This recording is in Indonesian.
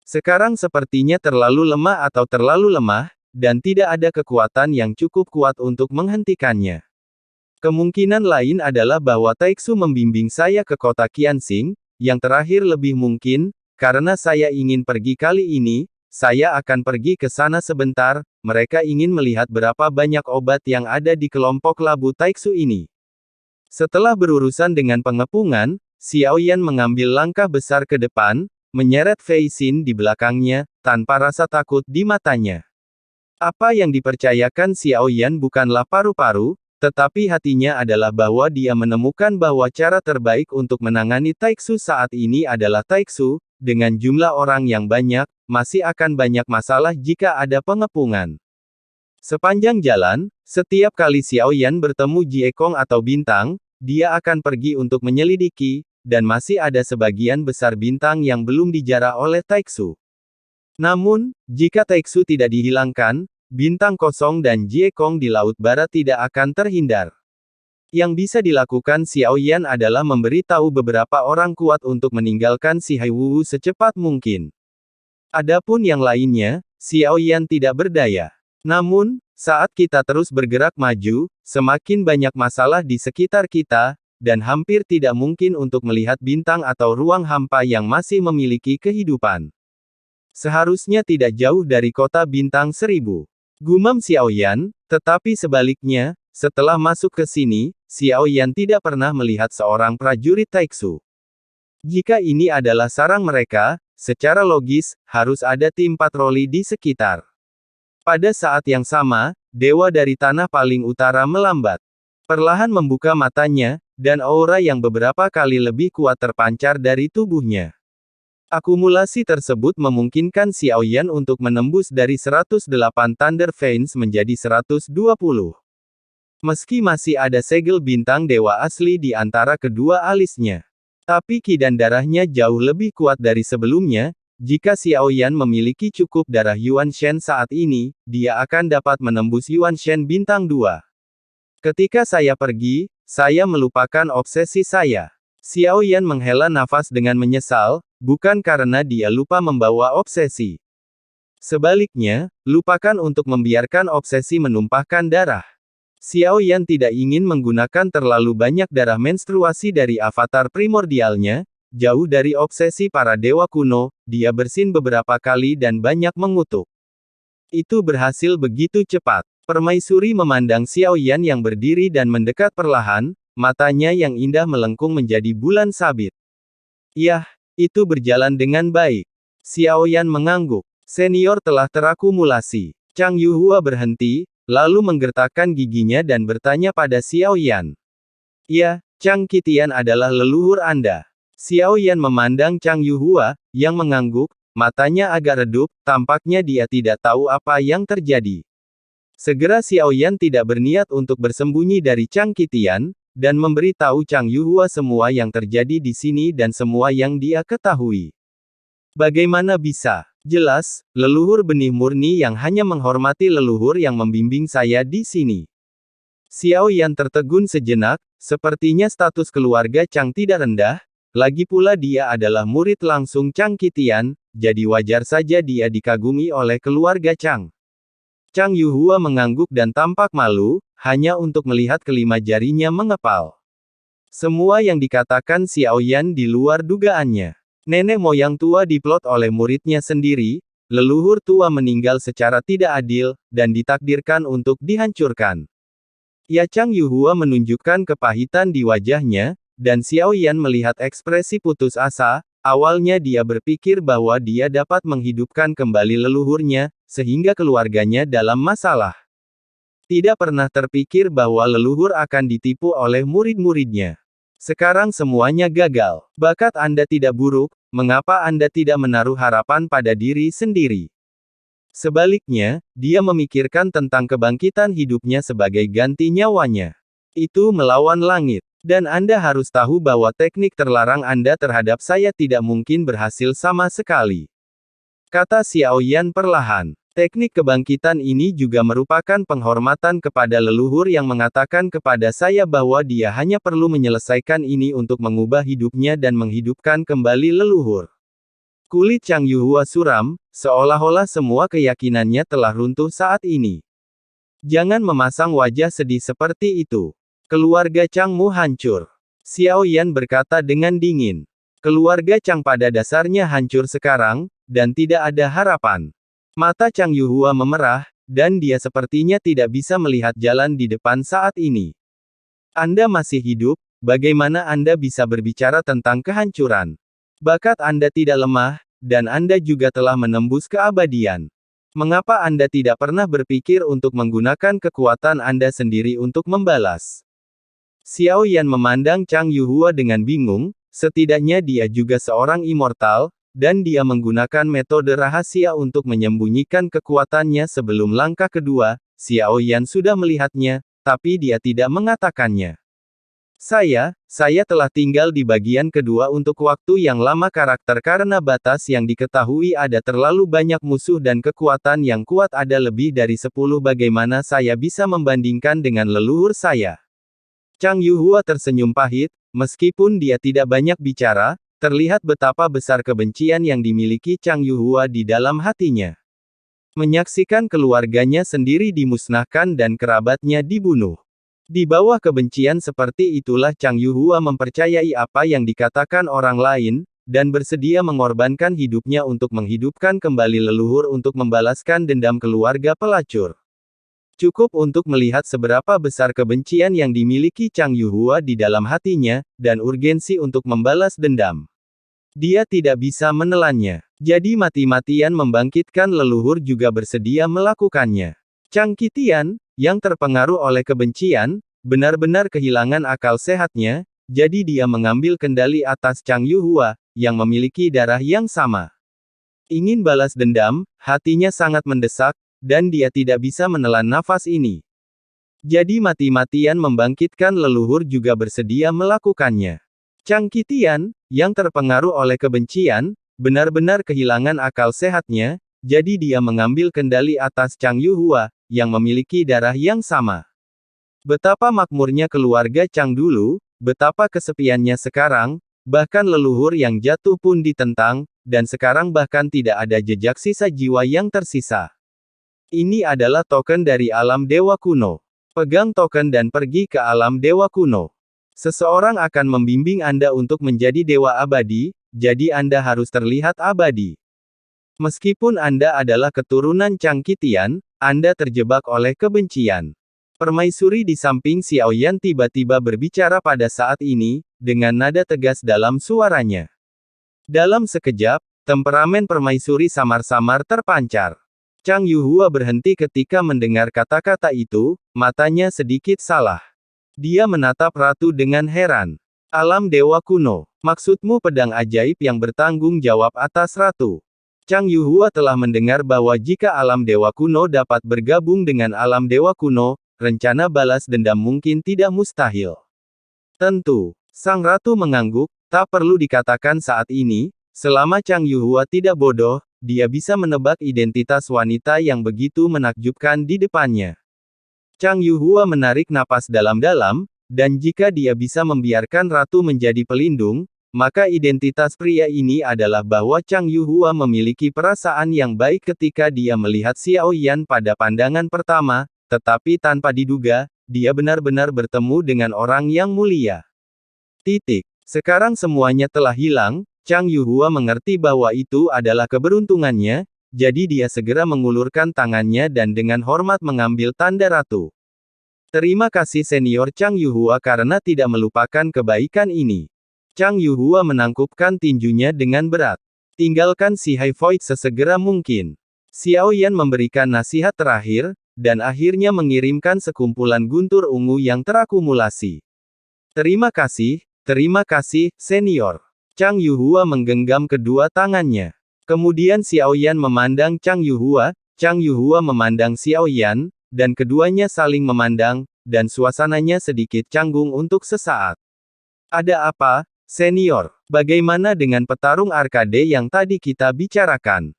Sekarang sepertinya terlalu lemah atau terlalu lemah, dan tidak ada kekuatan yang cukup kuat untuk menghentikannya. Kemungkinan lain adalah bahwa Taiksu membimbing saya ke kota Qianxing, yang terakhir lebih mungkin, karena saya ingin pergi kali ini, saya akan pergi ke sana sebentar, mereka ingin melihat berapa banyak obat yang ada di kelompok labu Taiksu ini. Setelah berurusan dengan pengepungan, Xiaoyan mengambil langkah besar ke depan, menyeret Fei Xin di belakangnya, tanpa rasa takut di matanya. Apa yang dipercayakan Xiaoyan bukanlah paru-paru, tetapi hatinya adalah bahwa dia menemukan bahwa cara terbaik untuk menangani Taiksu saat ini adalah Taiksu, dengan jumlah orang yang banyak, masih akan banyak masalah jika ada pengepungan. Sepanjang jalan, setiap kali Xiaoyan bertemu Jiekong atau Bintang, dia akan pergi untuk menyelidiki, dan masih ada sebagian besar bintang yang belum dijarah oleh Taiksu. Namun, jika Taiksu tidak dihilangkan, bintang kosong dan Jiekong di Laut Barat tidak akan terhindar. Yang bisa dilakukan Xiaoyan adalah memberi tahu beberapa orang kuat untuk meninggalkan si Haiwu secepat mungkin. Adapun yang lainnya, Xiaoyan tidak berdaya. Namun, saat kita terus bergerak maju, semakin banyak masalah di sekitar kita, dan hampir tidak mungkin untuk melihat bintang atau ruang hampa yang masih memiliki kehidupan. Seharusnya tidak jauh dari kota bintang 1000. Gumam Xiaoyan, tetapi sebaliknya, setelah masuk ke sini, Xiaoyan tidak pernah melihat seorang prajurit Taiksu. Jika ini adalah sarang mereka, secara logis, harus ada tim patroli di sekitar. Pada saat yang sama, dewa dari tanah paling utara melambat. Perlahan membuka matanya, dan aura yang beberapa kali lebih kuat terpancar dari tubuhnya. Akumulasi tersebut memungkinkan Xiaoyan untuk menembus dari 108 Thunder Veins menjadi 120. Meski masih ada segel bintang dewa asli di antara kedua alisnya. Tapi ki dan darahnya jauh lebih kuat dari sebelumnya, jika Xiaoyan memiliki cukup darah Yuan Shen saat ini, dia akan dapat menembus Yuan Shen bintang 2. Ketika saya pergi, saya melupakan obsesi saya. Xiaoyan menghela nafas dengan menyesal, bukan karena dia lupa membawa obsesi. Sebaliknya, lupakan untuk membiarkan obsesi menumpahkan darah. Xiaoyan tidak ingin menggunakan terlalu banyak darah menstruasi dari avatar primordialnya, jauh dari obsesi para dewa kuno, dia bersin beberapa kali dan banyak mengutuk. Itu berhasil begitu cepat. Permaisuri memandang Xiaoyan yang berdiri dan mendekat perlahan, matanya yang indah melengkung menjadi bulan sabit. Yah, itu berjalan dengan baik. Xiaoyan mengangguk. Senior telah terakumulasi. Chang Yuhua berhenti, lalu menggertakkan giginya dan bertanya pada Xiaoyan. Ya, Chang Qitian adalah leluhur Anda. Xiaoyan memandang Chang Yuhua, yang mengangguk, matanya agak redup, tampaknya dia tidak tahu apa yang terjadi. Segera Xiaoyan tidak berniat untuk bersembunyi dari Chang Qitian, dan memberi tahu Chang Yuhua semua yang terjadi di sini dan semua yang dia ketahui. Bagaimana bisa? Jelas, leluhur benih murni yang hanya menghormati leluhur yang membimbing saya di sini. Xiaoyan tertegun sejenak, sepertinya status keluarga Chang tidak rendah, lagi pula dia adalah murid langsung Chang Qitian, jadi wajar saja dia dikagumi oleh keluarga Chang. Chang Yuhua mengangguk dan tampak malu, hanya untuk melihat kelima jarinya mengepal. Semua yang dikatakan Xiaoyan di luar dugaannya. Nenek moyang tua diplot oleh muridnya sendiri, leluhur tua meninggal secara tidak adil, dan ditakdirkan untuk dihancurkan. Ya Chang Yuhua menunjukkan kepahitan di wajahnya, dan Xiaoyan melihat ekspresi putus asa. Awalnya dia berpikir bahwa dia dapat menghidupkan kembali leluhurnya, sehingga keluarganya dalam masalah. Tidak pernah terpikir bahwa leluhur akan ditipu oleh murid-muridnya. Sekarang semuanya gagal. Bakat Anda tidak buruk, mengapa Anda tidak menaruh harapan pada diri sendiri? Sebaliknya, dia memikirkan tentang kebangkitan hidupnya sebagai ganti nyawanya. Itu melawan langit. Dan Anda harus tahu bahwa teknik terlarang Anda terhadap saya tidak mungkin berhasil sama sekali. Kata Xiaoyan perlahan. Teknik kebangkitan ini juga merupakan penghormatan kepada leluhur yang mengatakan kepada saya bahwa dia hanya perlu menyelesaikan ini untuk mengubah hidupnya dan menghidupkan kembali leluhur. Kulit Chang Yuhua suram, seolah-olah semua keyakinannya telah runtuh saat ini. Jangan memasang wajah sedih seperti itu. Keluarga Chang Mu hancur. Xiao Yan berkata dengan dingin. Keluarga Chang pada dasarnya hancur sekarang, dan tidak ada harapan. Mata Chang Yuhua memerah, dan dia sepertinya tidak bisa melihat jalan di depan saat ini. Anda masih hidup, bagaimana Anda bisa berbicara tentang kehancuran? Bakat Anda tidak lemah, dan Anda juga telah menembus keabadian. Mengapa Anda tidak pernah berpikir untuk menggunakan kekuatan Anda sendiri untuk membalas? Xiao Yan memandang Chang Yuhua dengan bingung, setidaknya dia juga seorang immortal, dan dia menggunakan metode rahasia untuk menyembunyikan kekuatannya sebelum langkah kedua. Xiao Yan sudah melihatnya, tapi dia tidak mengatakannya. Saya telah tinggal di bagian kedua untuk waktu yang lama karakter karena batas yang diketahui ada terlalu banyak musuh dan kekuatan yang kuat ada lebih dari 10 bagaimana saya bisa membandingkan dengan leluhur saya. Chang Yuhua tersenyum pahit, meskipun dia tidak banyak bicara, terlihat betapa besar kebencian yang dimiliki Chang Yuhua di dalam hatinya. Menyaksikan keluarganya sendiri dimusnahkan dan kerabatnya dibunuh. Di bawah kebencian seperti itulah Chang Yuhua mempercayai apa yang dikatakan orang lain, dan bersedia mengorbankan hidupnya untuk menghidupkan kembali leluhur untuk membalaskan dendam keluarga pelacur. Cukup untuk melihat seberapa besar kebencian yang dimiliki Chang Yuhua di dalam hatinya, dan urgensi untuk membalas dendam. Dia tidak bisa menelannya. Jadi mati-matian membangkitkan leluhur juga bersedia melakukannya. Chang Qitian, yang terpengaruh oleh kebencian, benar-benar kehilangan akal sehatnya, jadi dia mengambil kendali atas Chang Yuhua, yang memiliki darah yang sama. Ingin balas dendam, hatinya sangat mendesak, dan dia tidak bisa menelan nafas ini. Jadi mati-matian membangkitkan leluhur juga bersedia melakukannya. Chang Qitian, yang terpengaruh oleh kebencian, benar-benar kehilangan akal sehatnya, jadi dia mengambil kendali atas Chang Yuhua, yang memiliki darah yang sama. Betapa makmurnya keluarga Chang dulu, betapa kesepiannya sekarang, bahkan leluhur yang jatuh pun ditentang, dan sekarang bahkan tidak ada jejak sisa jiwa yang tersisa. Ini adalah token dari alam dewa kuno. Pegang token dan pergi ke alam dewa kuno. Seseorang akan membimbing Anda untuk menjadi dewa abadi, jadi Anda harus terlihat abadi. Meskipun Anda adalah keturunan Chang Qitian, Anda terjebak oleh kebencian. Permaisuri di samping Xiao Yan tiba-tiba berbicara pada saat ini, dengan nada tegas dalam suaranya. Dalam sekejap, temperamen permaisuri samar-samar terpancar. Chang Yuhua berhenti ketika mendengar kata-kata itu, matanya sedikit salah. Dia menatap ratu dengan heran. Alam dewa kuno, maksudmu pedang ajaib yang bertanggung jawab atas ratu. Chang Yuhua telah mendengar bahwa jika alam dewa kuno dapat bergabung dengan alam dewa kuno, rencana balas dendam mungkin tidak mustahil. Tentu, sang ratu mengangguk, tak perlu dikatakan saat ini, selama Chang Yuhua tidak bodoh, dia bisa menebak identitas wanita yang begitu menakjubkan di depannya. Chang Yuhua menarik napas dalam-dalam, dan jika dia bisa membiarkan ratu menjadi pelindung, maka identitas pria ini adalah bahwa Chang Yuhua memiliki perasaan yang baik ketika dia melihat Xiao Yan pada pandangan pertama, tetapi tanpa diduga, dia benar-benar bertemu dengan orang yang mulia. Sekarang semuanya telah hilang, Chang Yuhua mengerti bahwa itu adalah keberuntungannya, jadi dia segera mengulurkan tangannya dan dengan hormat mengambil tanda ratu. Terima kasih senior Chang Yuhua karena tidak melupakan kebaikan ini. Chang Yuhua menangkupkan tinjunya dengan berat. Tinggalkan si Hai Void sesegera mungkin. Xiao Yan memberikan nasihat terakhir, dan akhirnya mengirimkan sekumpulan guntur ungu yang terakumulasi. Terima kasih, senior. Chang Yuhua menggenggam kedua tangannya. Kemudian Xiao Yan memandang Chang Yuhua memandang Xiao Yan, dan keduanya saling memandang, dan suasananya sedikit canggung untuk sesaat. Ada apa? Senior, bagaimana dengan petarung arkade yang tadi kita bicarakan?